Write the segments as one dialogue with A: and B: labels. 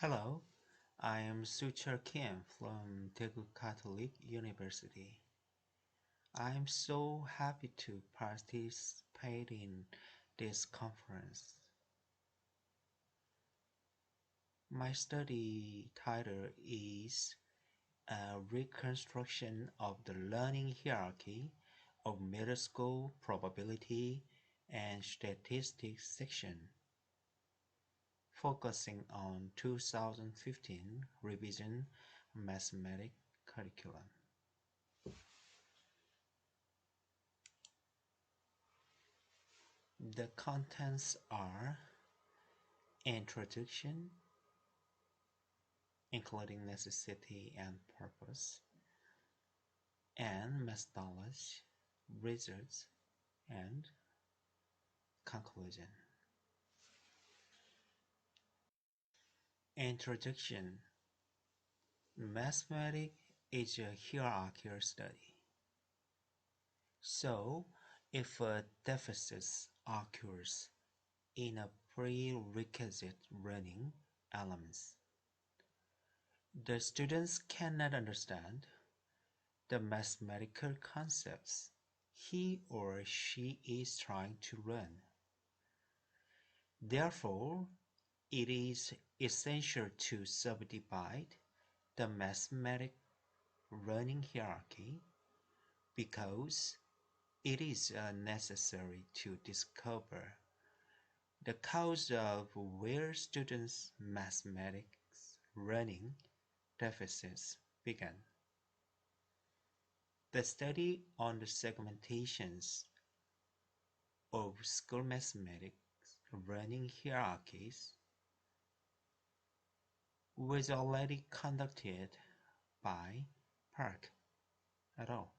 A: Hello, I am Soocheol Kim from Daegu Catholic University. I am so happy to participate in this conference. My study title is a Reconstruction of the Learning Hierarchy of Middle School Probability and Statistics section, focusing on 2015 revision mathematics curriculum. The contents are introduction, including necessity and purpose, and methodology, results, and conclusion. Introduction. Mathematics is a hierarchical study. So, if a deficit occurs in a prerequisite learning elements, the students cannot understand the mathematical concepts he or she is trying to learn. Therefore, it is essential to subdivide the mathematics learning hierarchy because it is necessary to discover the cause of where students' mathematics learning deficits began. The study on the segmentations of school mathematics learning hierarchies was already conducted by Park et al.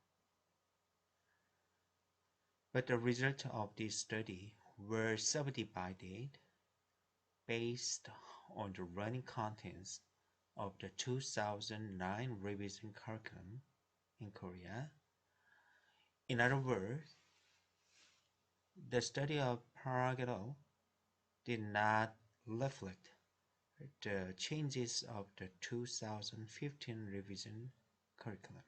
A: But the results of this study were subdivided based on the learning contents of the 2009 revision curriculum in Korea. In other words, the study of Park et al. Did not reflect the changes of the 2015 revision curriculum.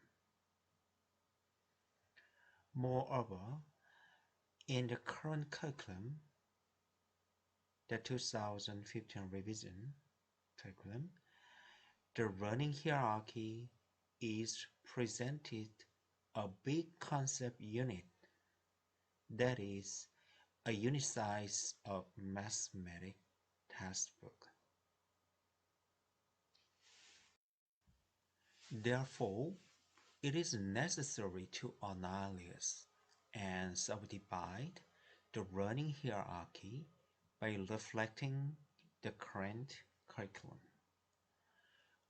A: Moreover, in the current curriculum, the 2015 revision curriculum, the learning hierarchy is presented a big concept unit, that is, a unit size of mathematics textbook. Therefore, it is necessary to analyze and subdivide the learning hierarchy by reflecting the current curriculum.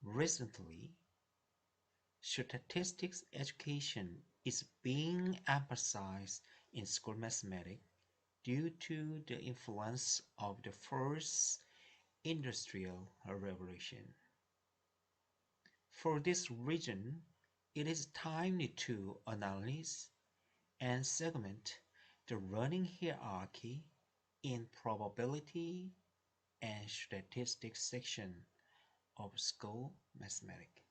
A: Recently, statistics education is being emphasized in school mathematics due to the influence of the first industrial revolution. For this reason, it is timely to analyze and segment the learning hierarchy in probability and statistics section of school mathematics.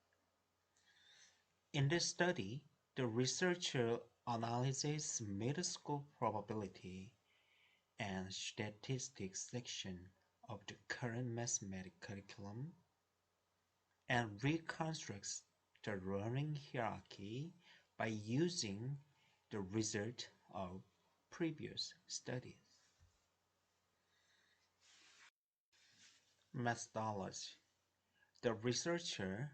A: In this study, the researcher analyzes middle school probability and statistics section of the current mathematics curriculum and reconstructs the learning hierarchy by using the result of previous studies. Methodology. The researcher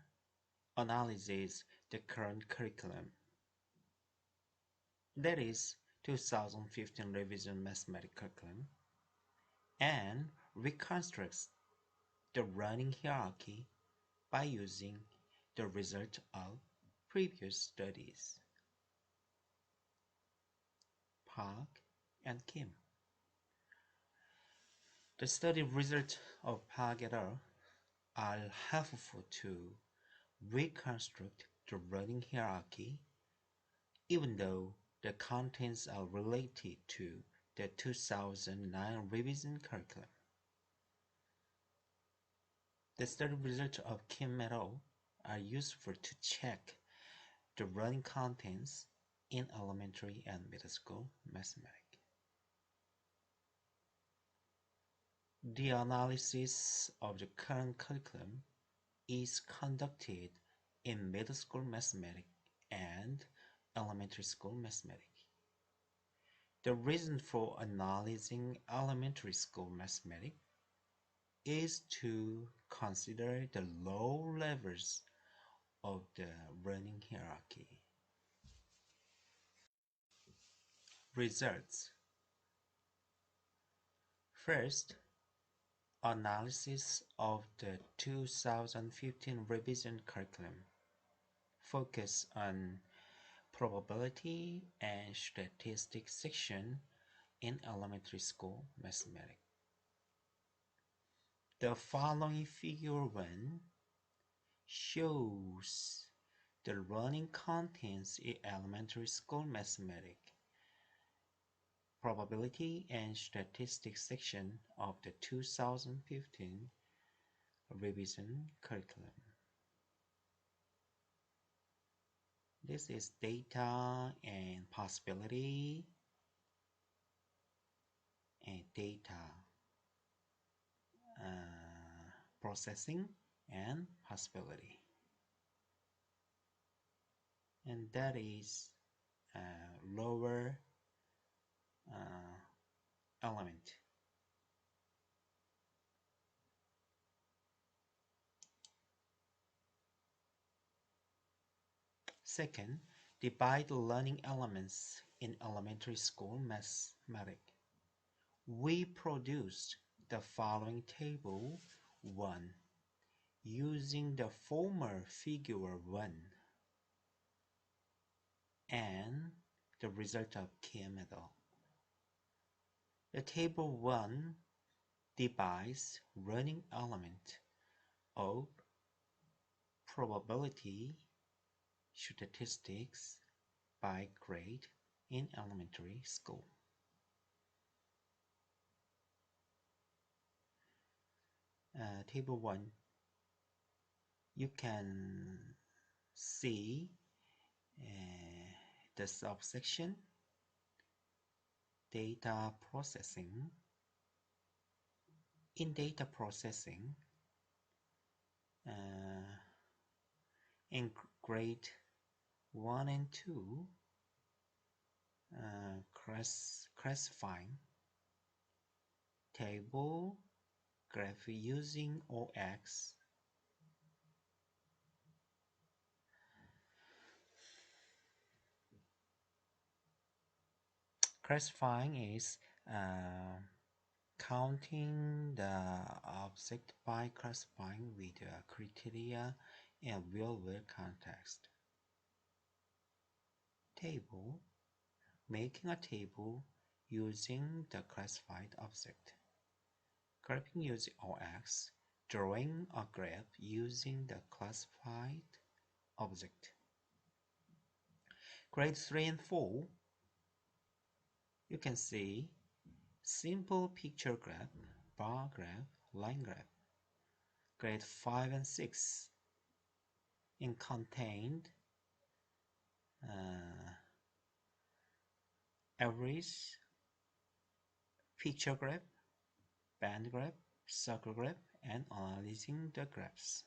A: analyzes the current curriculum, that is, 2015 revision mathematics curriculum, and reconstructs the learning hierarchy by using the result of previous studies. Park and Kim. The study results of Park et al. Are helpful to reconstruct the learning hierarchy, even though the contents are related to the 2009 revision curriculum. The study results of Kim et al. Are useful to check the learning contents in elementary and middle school mathematics. The analysis of the current curriculum is conducted in middle school mathematics and elementary school mathematics. The reason for analyzing elementary school mathematics is to consider the low levels of the learning hierarchy. Results. First, analysis of the 2015 revision curriculum focus on probability and statistics section in elementary school mathematics. The following figure 1 shows the learning contents in elementary school mathematics, probability and statistics section of the 2015 revision curriculum. This is data and possibility and data processing and possibility. And that is lower element. Second, divide the learning elements in elementary school mathematics. We produced the following table 1 using the former figure 1 and the result of Kim et al. The table 1 divides learning element of probability statistics by grade in elementary school. Table 1, you can see the subsection data processing. In data processing, in grade 1 and 2, classifying table graph using OX. Classifying is counting the object by classifying with criteria and real-world context. Table, making a table using the classified object. Graphing using OX, drawing a graph using the classified object. Grade 3 and 4, you can see simple picture graph, bar graph, line graph. Grade 5 and 6 in contained average picture graph, band graph, circle graph, and analyzing the graphs.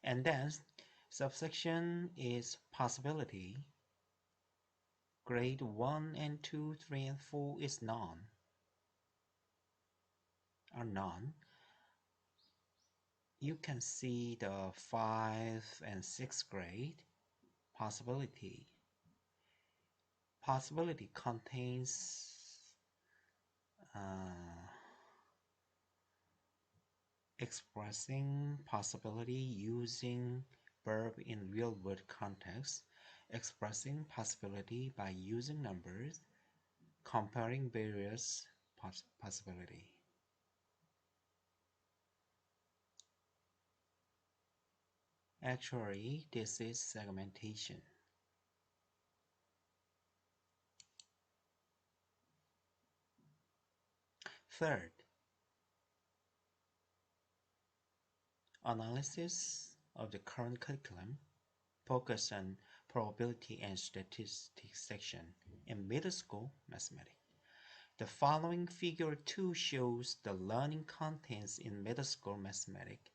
A: And then subsection is possibility. Grade 1 and 2, 3 and 4 is none. You can see the 5 and 6 grade possibility. Possibility contains expressing possibility using verb in real-world context, expressing possibility by using numbers, comparing various possibility. Actually, this is segmentation. Third, Analysis of the current curriculum focus on probability and statistics section in middle school mathematics. The following figure 2 shows the learning contents in middle school mathematics.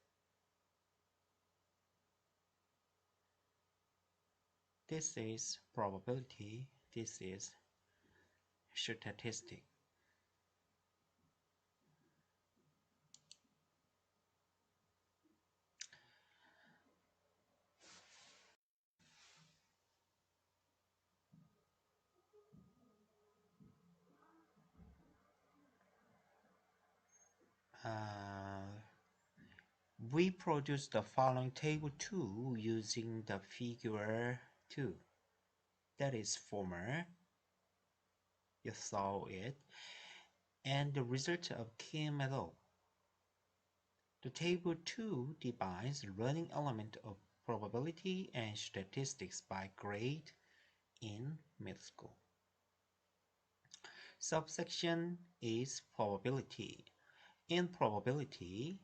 A: This is probability, this is statistics. We produce the following table 2 using the figure 2. That is former, you saw it, and the result of Kim et al. The table 2 divides learning element of probability and statistics by grade in middle school. Subsection is probability. In probability,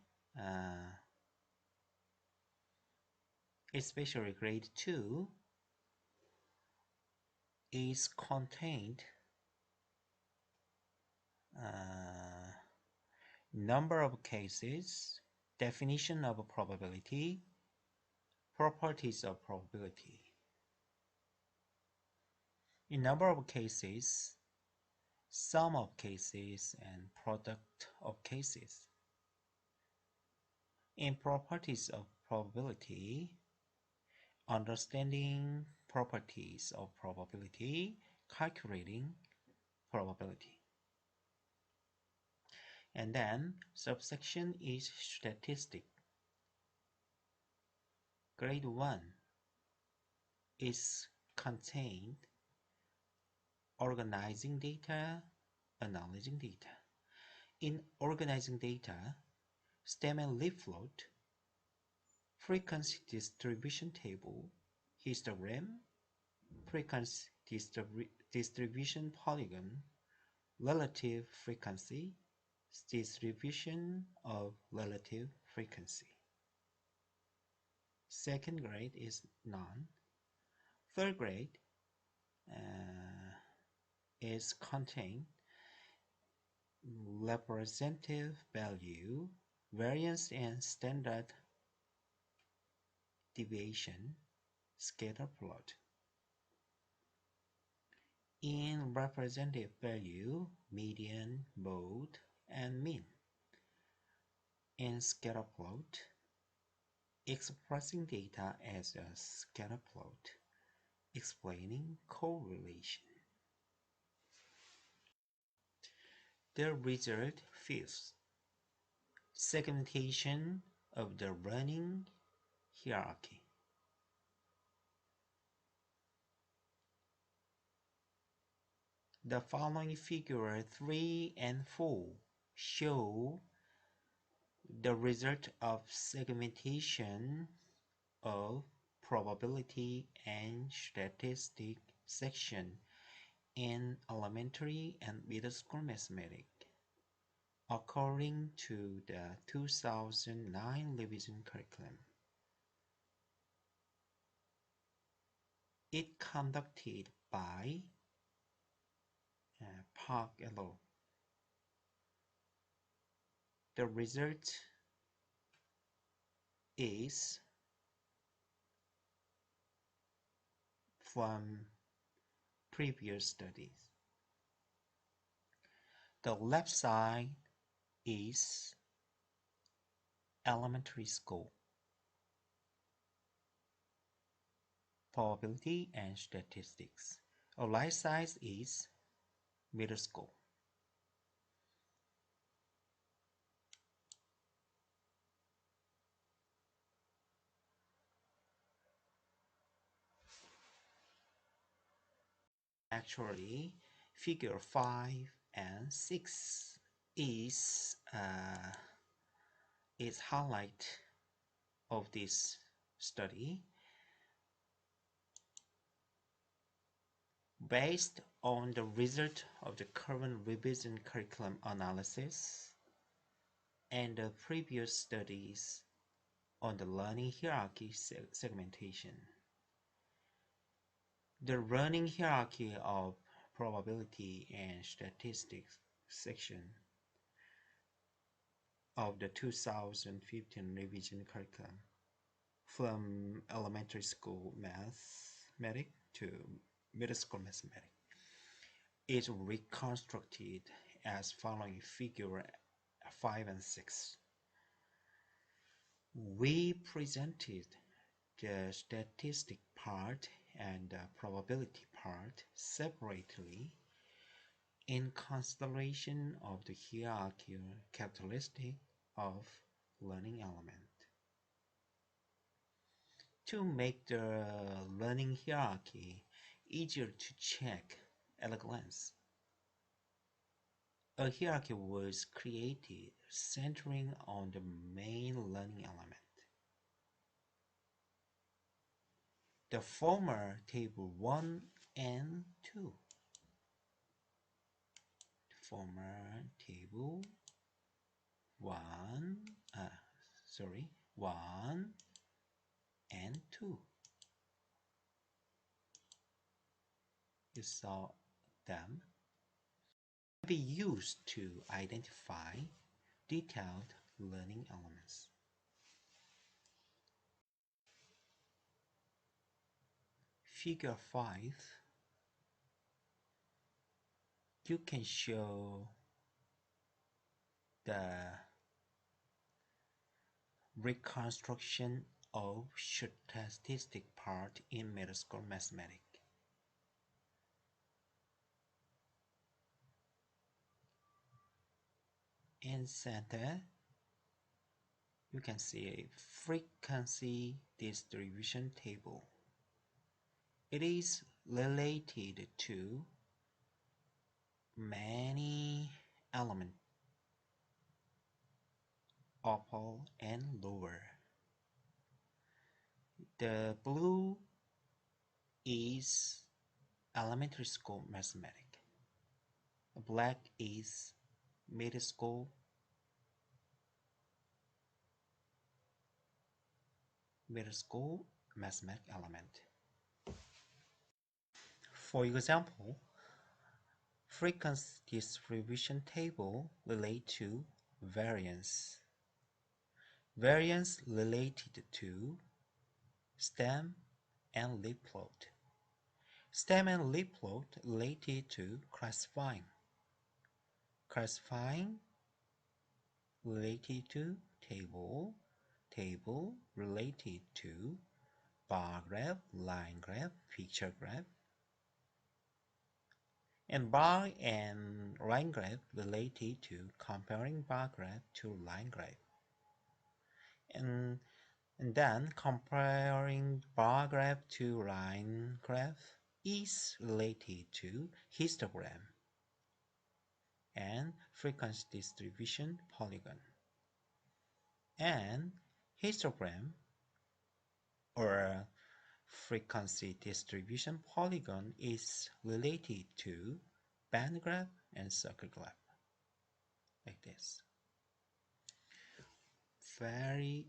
A: especially grade 2, is contained number of cases, definition of probability, properties of probability. In number of cases, sum of cases and product of cases. In properties of probability, understanding properties of probability, calculating probability. And then subsection is statistic. Grade 1 is contained organizing data, analyzing data. In organizing data, stem and leaf float, frequency distribution table, histogram, frequency distribution polygon, relative frequency, distribution of relative frequency. Second grade is none. Third grade is contain representative value, variance and standard deviation, scatter plot. In representative value, median, mode, and mean. In scatter plot, expressing data as a scatter plot, explaining correlation. The result fifth. Segmentation of the learning hierarchy. The following figure 3 and 4 show the result of segmentation of probability and statistic section in elementary and middle school mathematics according to the 2009 revision curriculum. It conducted by Park et al. The result is from previous studies. The left side is elementary school, probability and statistics. The right side is middle school. Actually, figure 5 and 6 is highlight of this study. Based on the result of the current revision curriculum analysis and the previous studies on the learning hierarchy segmentation. The learning hierarchy of probability and statistics section of the 2015 revision curriculum from elementary school mathematics to middle school mathematics is reconstructed as following figure 5 and 6. We presented the statistic part and the probability part separately in consideration of the hierarchical characteristic of learning element. To make the learning hierarchy easier to check at a glance, a hierarchy was created centering on the main learning element. The former table 1 and 2. Former table 1 and 2. You saw them be used to identify detailed learning elements. Figure 5, you can show the reconstruction of statistic part in middle school mathematics. In center, you can see a frequency distribution table. It is related to many elements, upper and lower. The blue is elementary school mathematics. The black is middle school mathematics element. For example, frequency distribution table relate to variance. Variance related to stem and leaf plot. Stem and leaf plot related to classifying. Classifying related to table. Table related to bar graph, line graph, picture graph. And bar and line graph related to comparing bar graph to line graph. And then comparing bar graph to line graph is related to histogram and frequency distribution polygon. And histogram or frequency distribution polygon is related to band graph and circle graph, like this. Very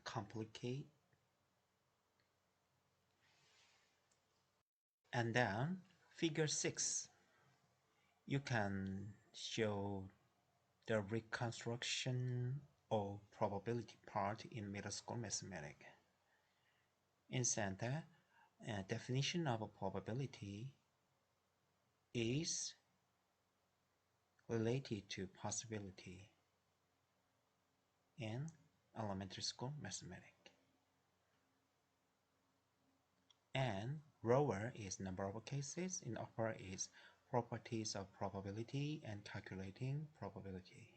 A: complicated. And then figure 6, you can show the reconstruction of probability part in middle school mathematics. In center, definition of a probability is related to possibility in elementary school mathematics. And lower is number of cases, in upper is properties of probability and calculating probability.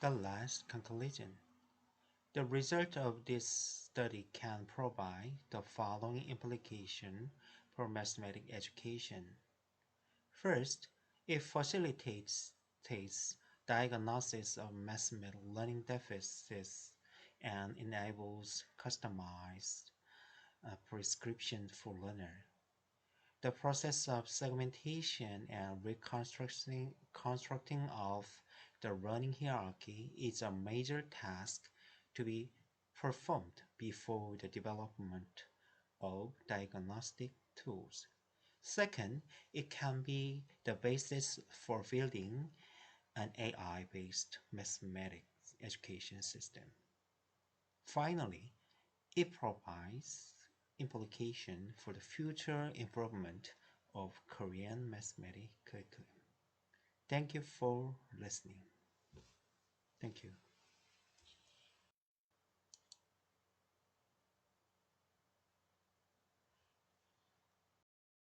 A: The last conclusion. The result of this study can provide the following implication for mathematics education. First, it facilitates diagnosis of mathematical learning deficits and enables customized prescription for learner. The process of segmentation and constructing of the learning hierarchy is a major task to be performed before the development of diagnostic tools. Second, it can be the basis for building an AI-based mathematics education system. Finally, it provides implication for the future improvement of Korean mathematics curriculum. Thank you for listening. Thank you.